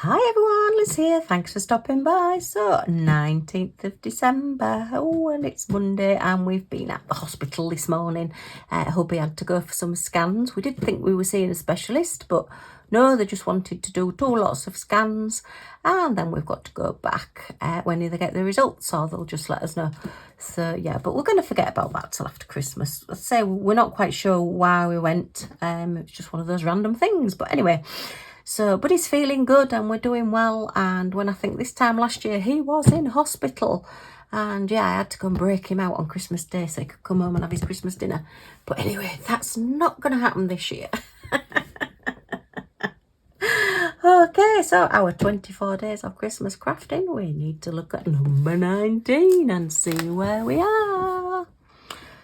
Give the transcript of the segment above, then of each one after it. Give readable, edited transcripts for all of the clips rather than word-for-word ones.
Hi everyone, Liz here. Thanks for stopping by. So 19th of December. Oh, and it's Monday and we've been at the hospital this morning. Hubby had to go for some scans. We did think we were seeing a specialist, but no, they just wanted to do lots of scans, and then we've got to go back when they get the results, or they'll just let us know. So yeah, but we're going to forget about that till after Christmas. Let's say we're not quite sure why we went. It's just one of those random things. But anyway, so, but he's feeling good and we're doing well. And when I think this time last year, he was in hospital. And yeah, I had to go and break him out on Christmas Day so he could come home and have his Christmas dinner. But anyway, that's not going to happen this year. Okay, so our 24 days of Christmas crafting, we need to look at number 19 and see where we are.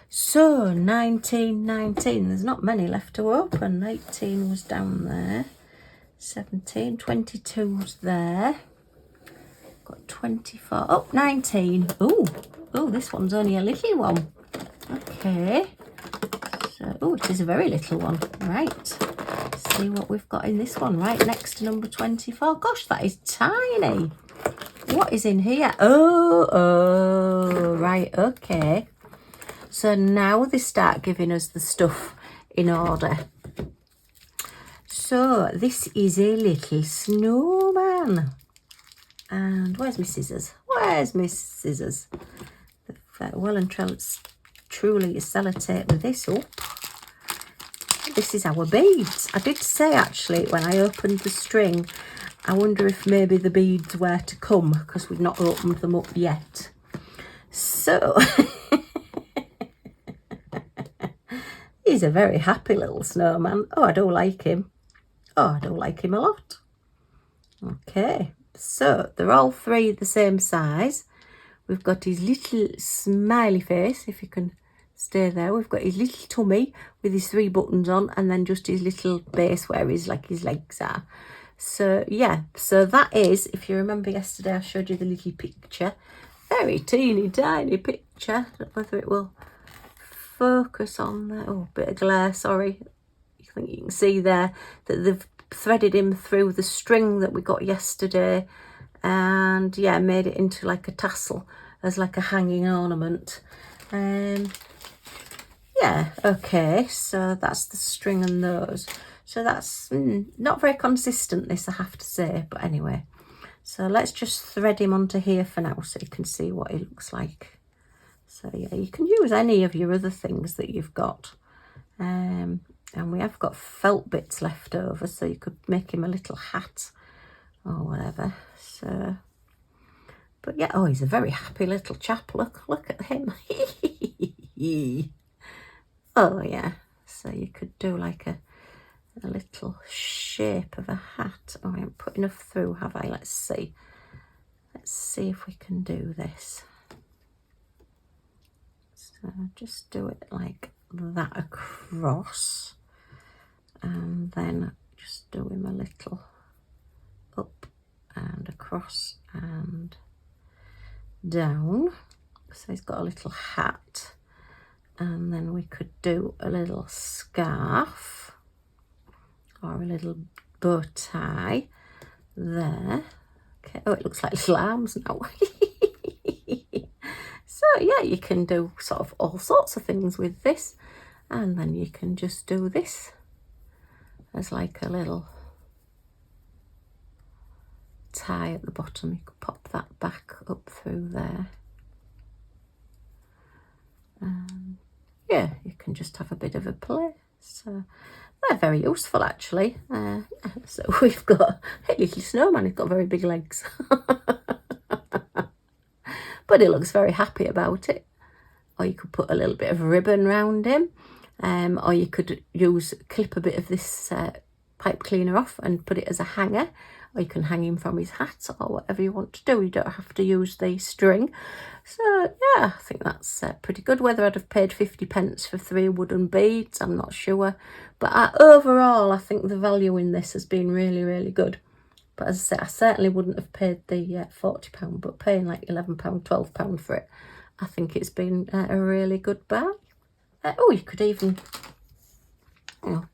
So 1919, there's not many left to open. 18 was down there. 17, 22's there. Got 24. Oh, 19. Oh, this one's only a little one. Okay. So, oh, it is a very little one. Right. Let's see what we've got in this one. Right next to number 24. Gosh, that is tiny. What is in here? Oh, right. Okay. So now they start giving us the stuff in order. So this is a little snowman. And where's my scissors? Where's my scissors? Well and truly sellotape this up. This is our beads. I did say actually when I opened the string, I wonder if maybe the beads were to come because we've not opened them up yet. So he's a very happy little snowman. Oh, I do like him. Oh, I do like him a lot. Okay, so they're all three the same size. We've got his little smiley face, if you can stay there. We've got his little tummy with his 3 buttons on, and then just his little base where his legs are. So yeah, so that is, if you remember yesterday I showed you the little picture, very teeny tiny picture. I don't know whether it will focus on there. Oh, bit of glare, sorry. I think you can see there that they've threaded him through the string that we got yesterday, and yeah, made it into like a tassel as like a hanging ornament. Yeah, okay, so that's the string and those. So that's not very consistent, this, I have to say, but anyway. So let's just thread him onto here for now so you can see what he looks like. So yeah, you can use any of your other things that you've got. And we have got felt bits left over, so you could make him a little hat or whatever. So, but yeah, oh, he's a very happy little chap. Look at him. Oh yeah, so you could do like a little shape of a hat. Oh, I haven't put enough through, have I? Let's see if we can do this. So just do it like that across, and then just do him a little up and across and down. So he's got a little hat, and then we could do a little scarf or a little bow tie there. Okay, oh, it looks like little arms now. So yeah, you can do sort of all sorts of things with this, and then you can just do this as like a little tie at the bottom. You could pop that back up through there. Yeah, you can just have a bit of a play. So they're very useful actually. Yeah, so we've got a little snowman. He's got very big legs. But he looks very happy about it. Or you could put a little bit of ribbon around him, or you could clip a bit of this pipe cleaner off and put it as a hanger, or you can hang him from his hat, or whatever you want to do. You don't have to use the string. So yeah, I think that's pretty good. Whether I'd have paid 50p for 3 wooden beads, I'm not sure, but overall I think the value in this has been really, really good. But as I say, I certainly wouldn't have paid the £40, but paying like £11, £12 for it, I think it's been a really good buy. Oh, you could even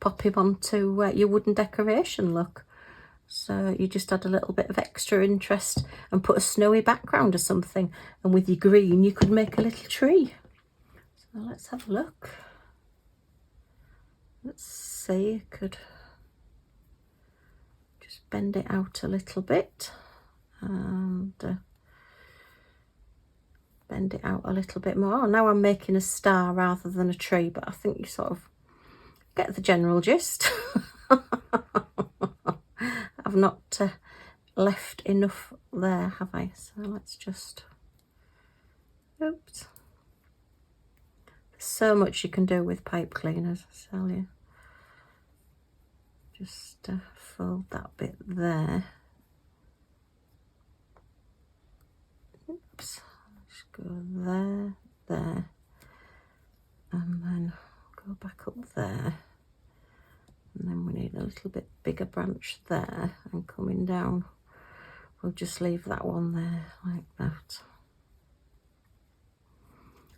pop him onto your wooden decoration look. So you just add a little bit of extra interest and put a snowy background or something, and with your green you could make a little tree. So let's have a look. Let's see, I could just bend it out a little bit and bend it out a little bit more. Now I'm making a star rather than a tree, but I think you sort of get the general gist. I've not left enough there, have I? So let's just, oops. There's so much you can do with pipe cleaners, I tell you. Just fold that bit there. Oops. Just go there, there, and then go back up there. And then we need a little bit bigger branch there, and coming down, we'll just leave that one there like that.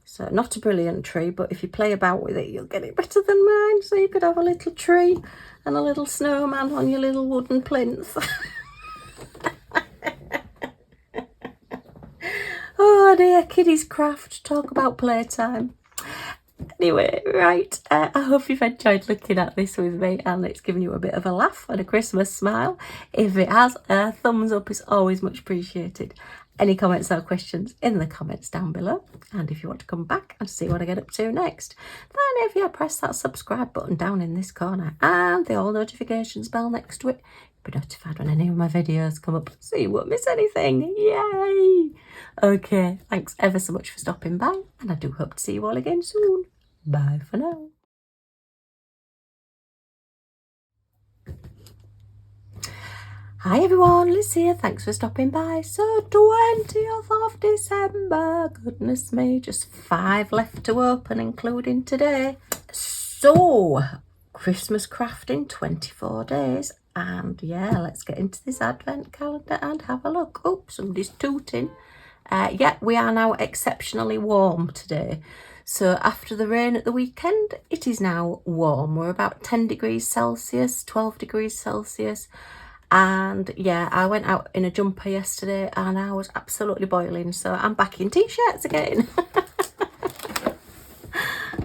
So not a brilliant tree, but if you play about with it, you'll get it better than mine. So you could have a little tree and a little snowman on your little wooden plinth. Oh dear, kiddies craft, talk about playtime. Anyway, right, I hope you've enjoyed looking at this with me and it's given you a bit of a laugh and a Christmas smile. If it has, a thumbs up is always much appreciated. Any comments or questions in the comments down below. And if you want to come back and see what I get up to next, then if you press that subscribe button down in this corner and the all notifications bell next to it, you'll be notified when any of my videos come up so you won't miss anything. Yay! Okay, thanks ever so much for stopping by and I do hope to see you all again soon. Bye for now. Hi everyone, Liz here, thanks for stopping by. So 20th of December, goodness me, just 5 left to open including today. So Christmas crafting, 24 days, and yeah, let's get into this advent calendar and have a look. Oh, somebody's tooting. Yeah, we are now exceptionally warm today. So after the rain at the weekend, it is now warm. We're about 10 degrees Celsius, 12 degrees Celsius. And yeah, I went out in a jumper yesterday and I was absolutely boiling. So I'm back in t-shirts again.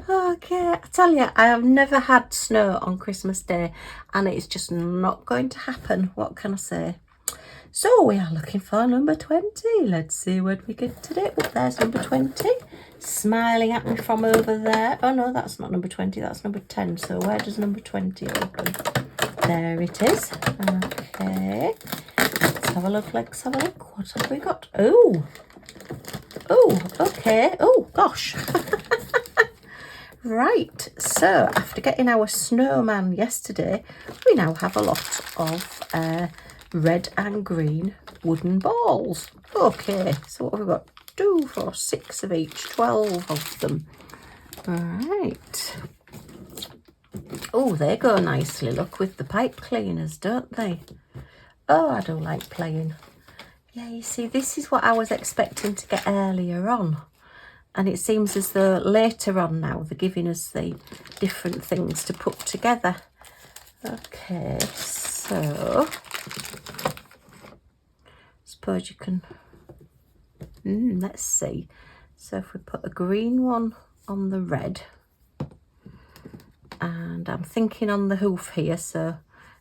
Okay, I tell you, I have never had snow on Christmas Day and it's just not going to happen. What can I say? So we are looking for number 20. Let's see what we get today. Oh, there's number 20. Smiling at me from over there. Oh no, that's not number 20, that's number 10. So where does number 20 open? There it is. Okay. Let's have a look, let's have a look. What have we got? Oh. Oh, okay. Oh, gosh. Right. So after getting our snowman yesterday, we now have a lot of red and green wooden balls. Okay. So what have we got? 2, 4, 6 of each. 12 of them. All right. Oh, they go nicely, look, with the pipe cleaners, don't they? Oh, I do like playing. Yeah, you see, this is what I was expecting to get earlier on. And it seems as though later on now, they're giving us the different things to put together. Okay, so suppose you can, let's see. So if we put a green one on the red, and I'm thinking on the hoof here, so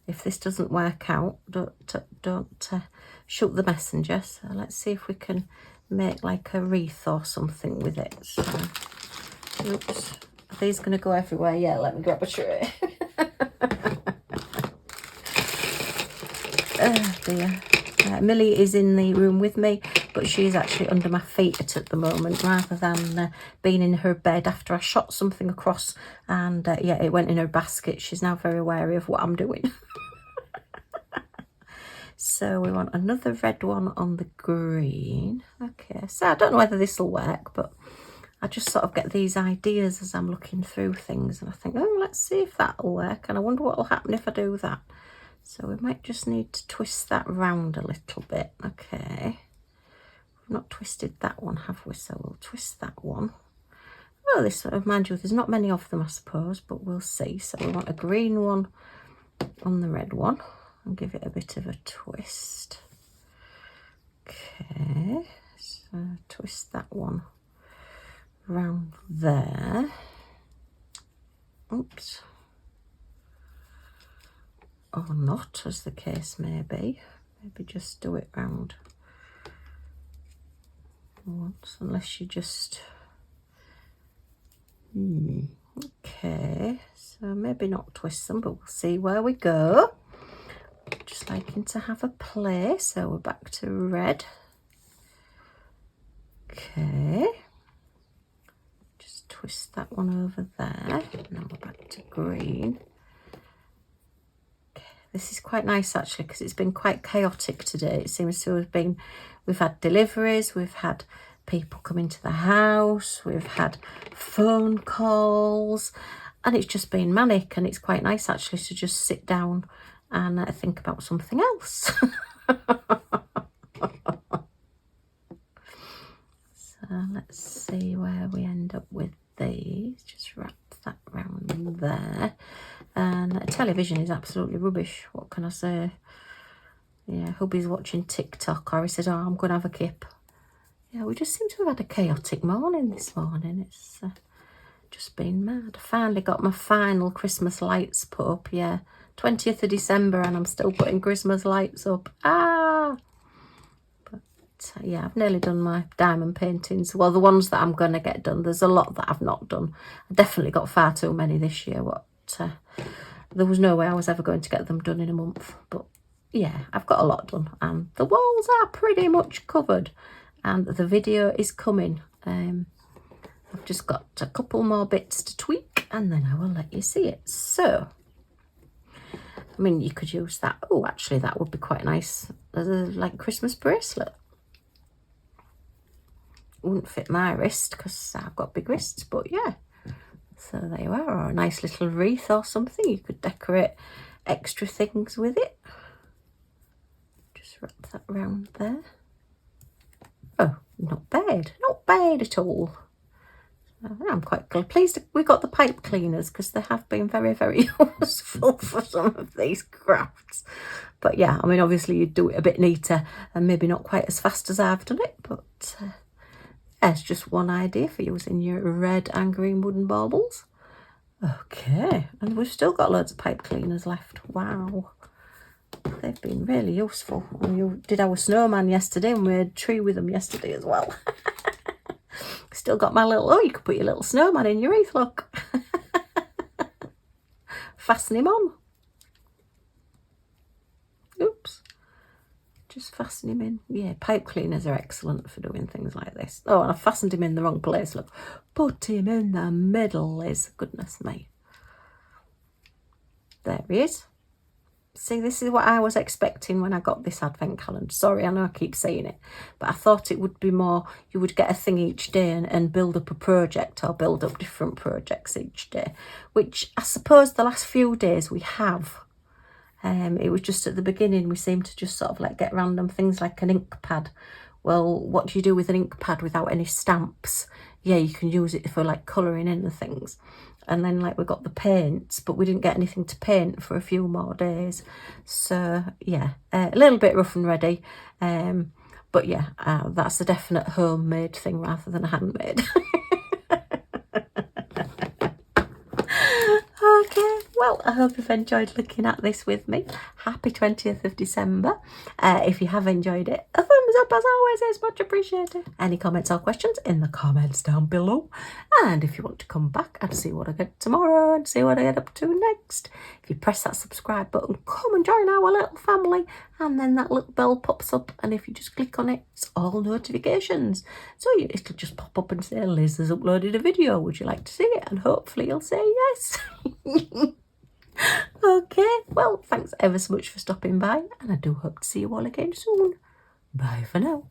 if this doesn't work out, don't shoot the messenger. So let's see if we can make like a wreath or something with it. So, oops, are these going to go everywhere? Yeah, let me grab a tray. Oh dear. Millie is in the room with me, but she's actually under my feet at the moment rather than being in her bed after I shot something across and yeah, it went in her basket. She's now very wary of what I'm doing. So we want another red one on the green. Okay, so I don't know whether this will work, but I just sort of get these ideas as I'm looking through things and I think, oh, let's see if that'll work, and I wonder what will happen if I do that. So we might just need to twist that round a little bit. Okay. We've not twisted that one, have we? So we'll twist that one. Oh, this sort of, mind you, there's not many of them, I suppose, but we'll see. So we want a green one on the red one. and give it a bit of a twist. Okay, so twist that one round there. Oops. Or not, as the case may be. Maybe just do it round once, unless you just... Okay, so maybe not twist them, but we'll see where we go. Just liking to have a play, so we're back to red. Okay, just twist that one over there. Now we're back to green. Okay, this is quite nice actually, because it's been quite chaotic today. It seems to have been, we've had deliveries, we've had people come into the house, we've had phone calls, and it's just been manic, and it's quite nice actually to just sit down and think about something else. So let's see where we end up with these. Just wrap that round there. And television is absolutely rubbish. What can I say? Yeah, hubby's watching TikTok, or he said, oh, I'm going to have a kip. Yeah, we just seem to have had a chaotic morning this morning. It's just been mad. I finally got my final Christmas lights put up. Yeah, 20th of December, and I'm still putting Christmas lights up. Ah! Yeah, I've nearly done my diamond paintings. Well, the ones that I'm going to get done, there's a lot that I've not done. I definitely got far too many this year. There was no way I was ever going to get them done in a month. But yeah, I've got a lot done, and the walls are pretty much covered, and the video is coming. I've just got a couple more bits to tweak, and then I will let you see it. So, I mean, you could use that. Oh, actually, that would be quite nice as a like Christmas bracelet. Wouldn't fit my wrist because I've got big wrists, but yeah. So there you are, or a nice little wreath or something. You could decorate extra things with it. Just wrap that round there. Oh, not bad at all. I'm quite pleased we got the pipe cleaners, because they have been very, very useful for some of these crafts. But yeah, I mean, obviously you'd do it a bit neater and maybe not quite as fast as I've done it, but it's just one idea for using your red and green wooden baubles. Okay, and we've still got loads of pipe cleaners left. Wow, they've been really useful. We did our snowman yesterday, and we had a tree with them yesterday as well. Still got my little, oh, you could put your little snowman in your wreath, look. Fasten him on. Oops. Just fasten him in. Yeah, pipe cleaners are excellent for doing things like this. Oh, and I fastened him in the wrong place, look. Put him in the middle, Liz. Goodness me. There he is. See, this is what I was expecting when I got this advent calendar. Sorry, I know I keep saying it, but I thought it would be more, you would get a thing each day and build up a project, or build up different projects each day, which I suppose the last few days we have. It was just at the beginning we seemed to just sort of like get random things like an ink pad. Well, what do you do with an ink pad without any stamps? Yeah, you can use it for like colouring in the things. And then like we got the paints, but we didn't get anything to paint for a few more days. So yeah, a little bit rough and ready. But yeah, that's a definite homemade thing rather than a handmade. Okay, well, I hope you've enjoyed looking at this with me. Happy 20th of December. If you have enjoyed it, a thumbs up as always is much appreciated. Any comments or questions in the comments down below. And if you want to come back and see what I get tomorrow and see what I get up to next, if you press that subscribe button, come and join our little family. And then that little bell pops up, and if you just click on it, it's all notifications. So it'll just pop up and say, Liz has uploaded a video. Would you like to see it? And hopefully you'll say yes. Okay, well, thanks ever so much for stopping by, and I do hope to see you all again soon. Bye for now.